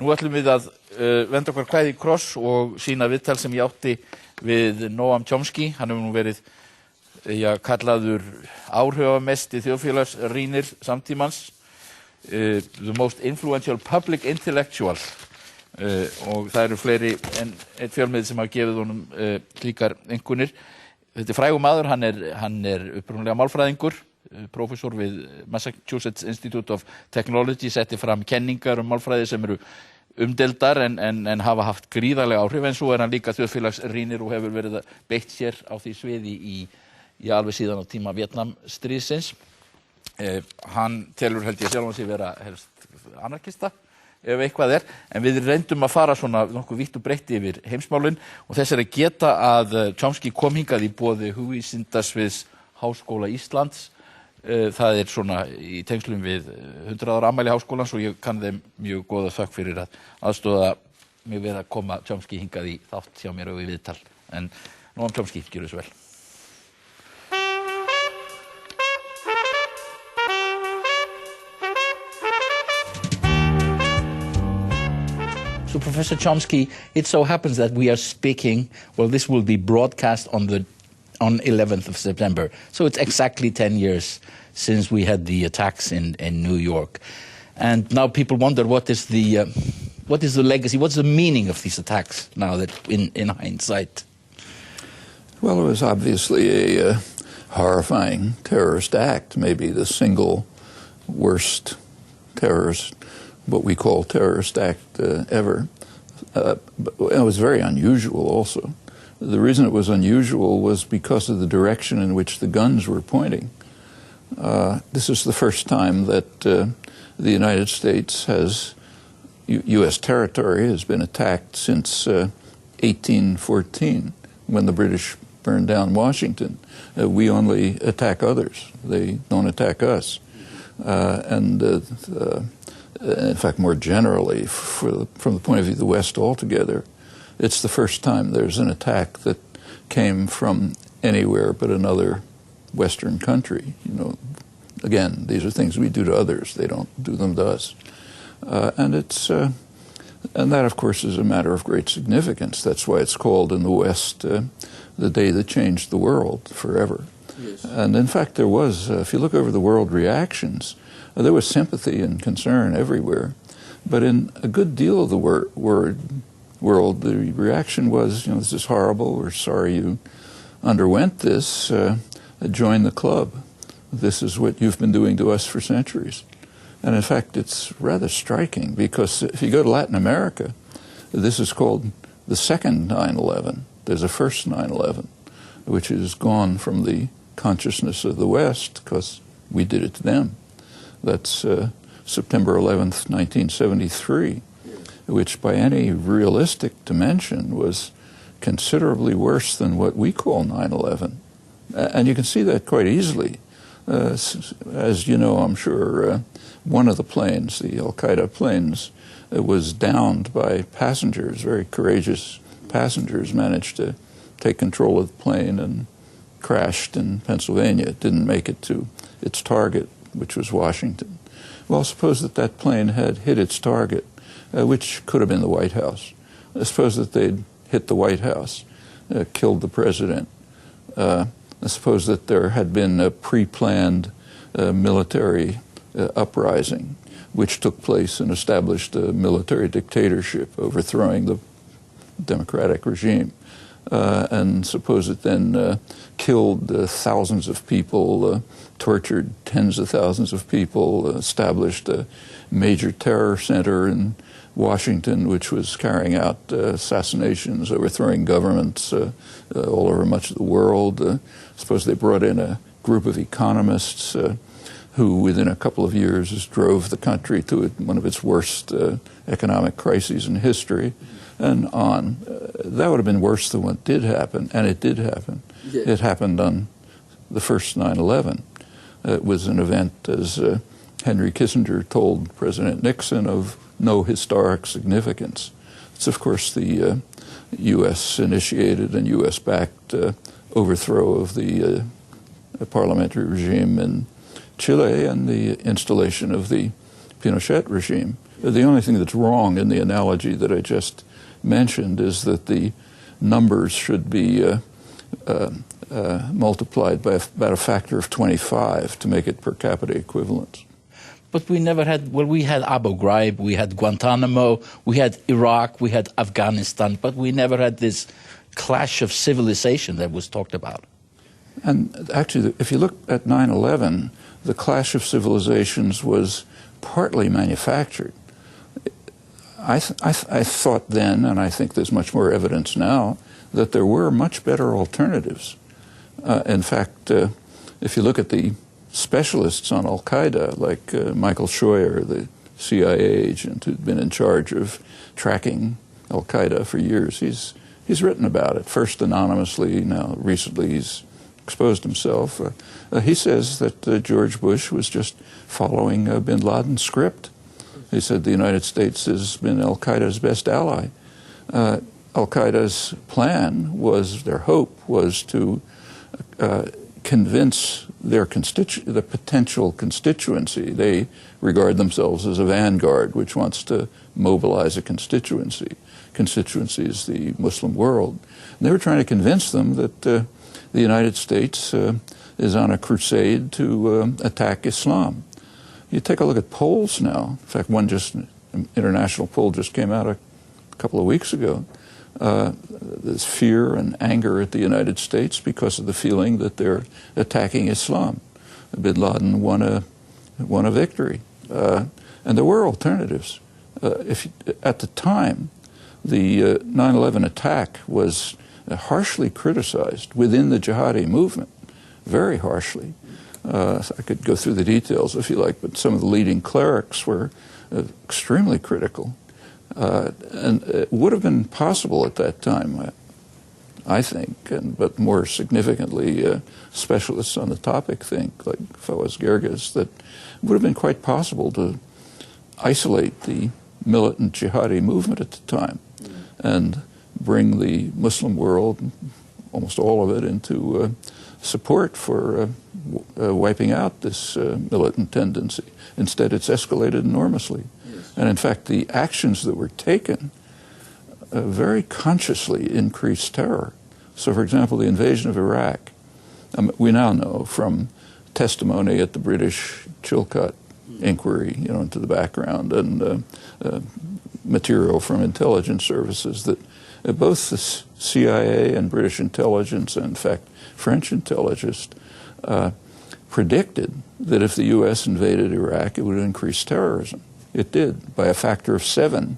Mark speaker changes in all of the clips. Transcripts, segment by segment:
Speaker 1: Nú ætlum við að venda okkur kvæði í kross og sýna viðtal sem ég átti við Noam Chomsky. Hann hefur nú verið kallaður áhrifamesti þjóðfélagsrýnir samtímans, the most influential public intellectual, og það eru fleiri en einn fjölmiðill sem hafa gefið honum slíkar einkunnir. Þetta er frægur maður, hann er upprunalega málfræðingur, prófessor við Massachusetts Institute of Technology, setti fram kenningar málfræði sem eru umdeildar en hafa haft gríðarlega áhrif, en svo er hann líka þjóðfélagsrýnir og hefur verið beitt sér á því sviði í alveg síðan á tíma Víetnamstríðsins. Hann telur held ég sjálfan sig vera helst anarkista ef eitthvað er, en við reyndum að fara svona nokkuð vítt og breytt yfir heimsmálin og þess að geta að Chomsky kom hingað í boði hugvísindasviðs Háskóla Íslands. Það er svona í tengslum við 100 ára afmæli háskólans og ég kann þeim mjög góða þökk fyrir að aðstoða mig við að koma Chomsky hingað í þátt hjá mér og í viðtal. En Noam Chomsky, gjörðu svo vel. So Professor Chomsky, it so happens that we are speaking, well, this will be broadcast on 11th of September. So it's exactly 10 years since we had the attacks in New York. And now people wonder what is the legacy, what's the meaning of these attacks now that in hindsight?
Speaker 2: Well, it was obviously a horrifying terrorist act, maybe the single worst terrorist, what we call terrorist act ever. But it was very unusual also. The reason it was unusual was because of the direction in which the guns were pointing. This is the first time that the United States has, U.S. territory has been attacked since 1814, when the British burned down Washington. We only attack others. They don't attack us. In fact, more generally, from the point of view of the West altogether, it's the first time there's an attack that came from anywhere but another Western country. You know, again, these are things we do to others. They don't do them to us. And that, of course, is a matter of great significance. That's why it's called in the West the day that changed the world forever. Yes. And in fact, there was, if you look over the world reactions, there was sympathy and concern everywhere. But in a good deal of the world, the reaction was, this is horrible, we're sorry you underwent this, join the club. This is what you've been doing to us for centuries. And in fact, it's rather striking, because if you go to Latin America, this is called the second 9/11. There's a first 9/11, which is gone from the consciousness of the West, because we did it to them. That's September 11th, 1973, which by any realistic dimension was considerably worse than what we call 9/11. And you can see that quite easily. As you know, I'm sure, one of the planes, the Al-Qaeda planes, was downed by passengers, very courageous passengers, managed to take control of the plane and crashed in Pennsylvania. It didn't make it to its target, which was Washington. Well, suppose that plane had hit its target, which could have been the White House. Suppose that they'd hit the White House, killed the president. Suppose that there had been a pre-planned military uprising, which took place and established a military dictatorship, overthrowing the democratic regime. And suppose it then killed thousands of people, tortured tens of thousands of people, established a major terror center in Washington, which was carrying out assassinations, overthrowing governments all over much of the world. Suppose they brought in a group of economists who, within a couple of years, drove the country to one of its worst economic crises in history, and on. That would have been worse than what did happen, and it did happen. Yeah. It happened on the first 9/11. It was an event, as Henry Kissinger told President Nixon, of no historic significance. It's, of course, the U.S.-initiated and U.S.-backed overthrow of the parliamentary regime in Chile and the installation of the Pinochet regime The only thing that's wrong in the analogy that I just mentioned is that the numbers should be multiplied by about a factor of 25 to make it per capita equivalent.
Speaker 1: But we never had, well, we had Abu Ghraib, we had Guantanamo, we had Iraq, we had Afghanistan, but we never had this clash of civilization that was talked about.
Speaker 2: And actually, if you look at 9/11, the clash of civilizations was partly manufactured. I thought then, and I think there's much more evidence now, that there were much better alternatives. In fact, if you look at the specialists on Al-Qaeda, like Michael Scheuer, the CIA agent who'd been in charge of tracking Al-Qaeda for years, he's written about it, first anonymously, now recently he's exposed himself. He says that George Bush was just following bin Laden's script. He said the United States has been Al-Qaeda's best ally. Al-Qaeda's plan was, their hope was to convince the potential constituency. They regard themselves as a vanguard which wants to mobilize a constituency. Constituency is the Muslim world. And they were trying to convince them that the United States is on a crusade to attack Islam. You take a look at polls now. In fact, an international poll just came out a couple of weeks ago. There's fear and anger at the United States because of the feeling that they're attacking Islam. Bin Laden won a victory. And there were alternatives. At the time, the 9/11 attack was harshly criticized within the jihadi movement, very harshly. So I could go through the details if you like, but some of the leading clerics were extremely critical. And it would have been possible at that time, I think, but more significantly, specialists on the topic think, like Fawaz Gerges, that it would have been quite possible to isolate the militant jihadi movement at the time and bring the Muslim world, almost all of it, into support for wiping out this militant tendency. Instead, it's escalated enormously. Yes. And in fact, the actions that were taken very consciously increased terror. So, for example, the invasion of Iraq, we now know from testimony at the British Chilcot inquiry, into the background, and material from intelligence services, that both the CIA and British intelligence, and in fact French intelligence, predicted that if the U.S. invaded Iraq, it would increase terrorism. It did, by a factor of 7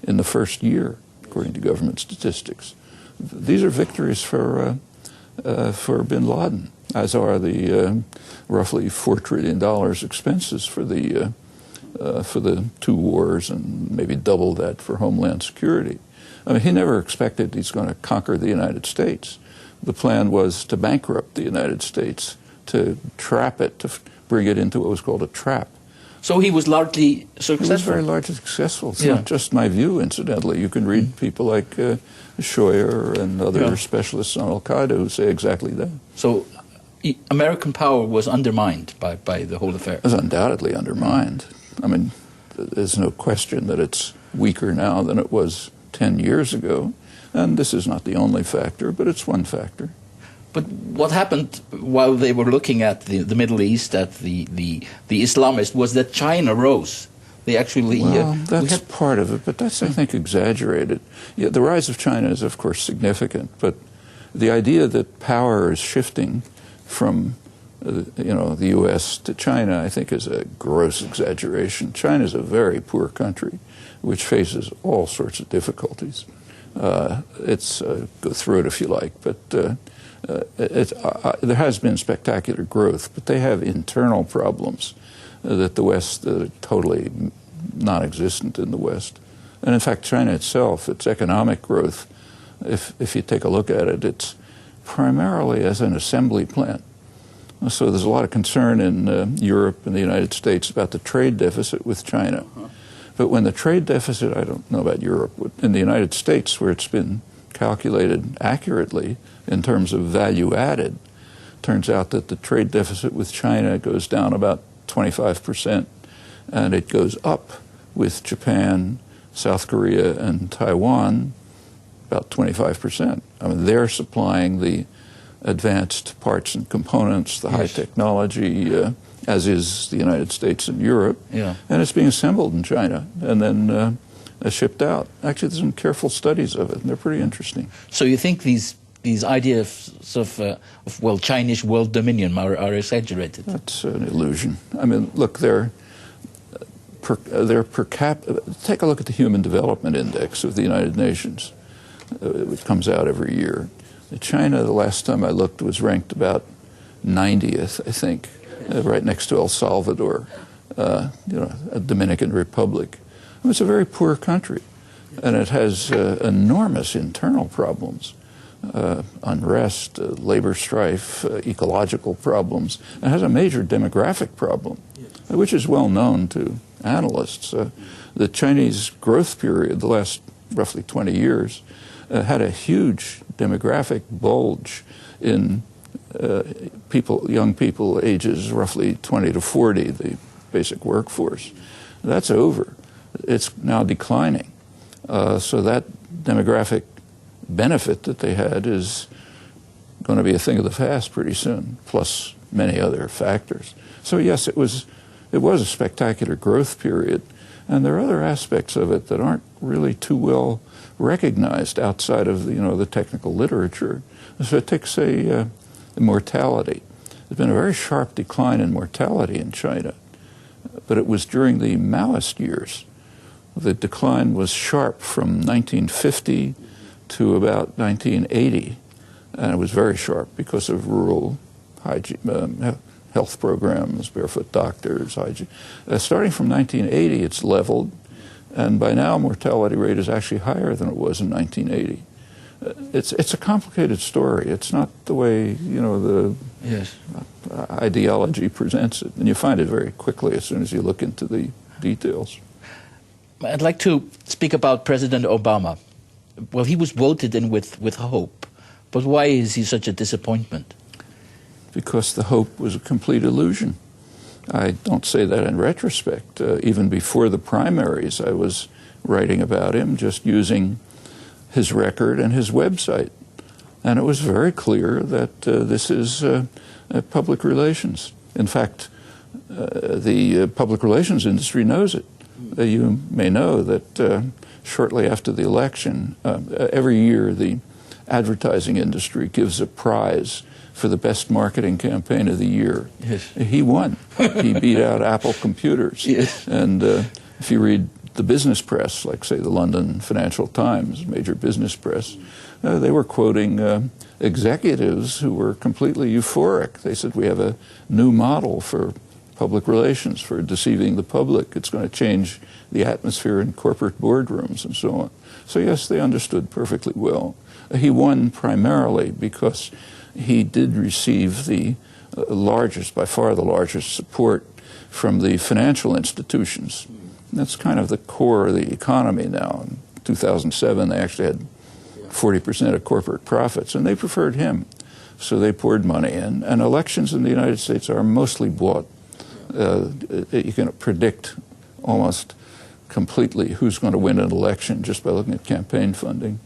Speaker 2: in the first year, according to government statistics. These are victories for bin Laden, as are the roughly $4 trillion expenses for the 2 wars, and maybe double that for Homeland Security. I mean, he never expected he's going to conquer the United States. The plan was to bankrupt the United States, to trap it, to bring it into what was called a trap.
Speaker 1: So he was largely successful?
Speaker 2: He was very largely successful. It's not just my view, incidentally. You can read people like Scheuer and other specialists on Al-Qaeda who say exactly that.
Speaker 1: So American power was undermined by the whole affair?
Speaker 2: It was undoubtedly undermined. I mean, there's no question that it's weaker now than it was 10 years ago. And this is not the only factor, but it's one factor.
Speaker 1: But what happened while they were looking at the Middle East, at the Islamists, was that China rose. They actually...
Speaker 2: Well, that's part of it, but that's, I think, exaggerated. Yeah, the rise of China is, of course, significant, but the idea that power is shifting from the U.S. to China, I think, is a gross exaggeration. China is a very poor country which faces all sorts of difficulties. Go through it if you like, but there has been spectacular growth, but they have internal problems that the West are totally non-existent in the West. And in fact, China itself, its economic growth, if you take a look at it, it's primarily as an assembly plant. So there's a lot of concern in Europe and the United States about the trade deficit with China. But when the trade deficit, I don't know about Europe, in the United States, where it's been calculated accurately in terms of value added, turns out that the trade deficit with China goes down about 25%, and it goes up with Japan, South Korea, and Taiwan, about 25%. I mean, they're supplying the advanced parts and components, the high technology, as is the United States and Europe.
Speaker 1: Yeah.
Speaker 2: And it's being assembled in China and then shipped out. Actually, there's some careful studies of it, and they're pretty interesting.
Speaker 1: So you think these ideas of well, Chinese world dominion are exaggerated?
Speaker 2: That's an illusion. I mean, look, they're per capita. Take a look at the Human Development Index of the United Nations, which comes out every year. China, the last time I looked, was ranked about 90th, I think, right next to El Salvador, a Dominican Republic. It's a very poor country, and it has enormous internal problems, unrest, labor strife, ecological problems. It has a major demographic problem, which is well known to analysts. The Chinese growth period, the last roughly 20 years, had a huge demographic bulge in young people ages roughly 20 to 40, the basic workforce. That's over. It's now declining. So that demographic benefit that they had is going to be a thing of the past pretty soon, plus many other factors. So yes, it was a spectacular growth period, and there are other aspects of it that aren't really too well recognized outside of the technical literature. So take, say, mortality. There's been a very sharp decline in mortality in China, but it was during the Maoist years. The decline was sharp from 1950 to about 1980, and it was very sharp because of rural hygiene, health programs, barefoot doctors, hygiene. Starting from 1980, it's leveled, and by now mortality rate is actually higher than it was in 1980. It's a complicated story. It's not the way the ideology presents it, and you find it very quickly as soon as you look into the details.
Speaker 1: I'd like to speak about President Obama. Well, he was voted in with hope, but why is he such a disappointment?
Speaker 2: Because the hope was a complete illusion. I don't say that in retrospect. Even before the primaries, I was writing about him, just using his record and his website. And it was very clear that this is public relations. In fact, the public relations industry knows it. You may know that shortly after the election, every year the advertising industry gives a prize for the best marketing campaign of the year.
Speaker 1: Yes.
Speaker 2: He won. He beat out Apple computers.
Speaker 1: Yes.
Speaker 2: And if you read the business press, like, say, the London Financial Times, major business press, they were quoting executives who were completely euphoric. They said, we have a new model for public relations, for deceiving the public. It's going to change the atmosphere in corporate boardrooms and so on. So yes, they understood perfectly well. He won primarily because he did receive the largest, by far the largest support from the financial institutions. That's kind of the core of the economy now. In 2007, they actually had 40% of corporate profits, and they preferred him. So they poured money in. And elections in the United States are mostly bought. You can predict almost completely who's going to win an election just by looking at campaign funding.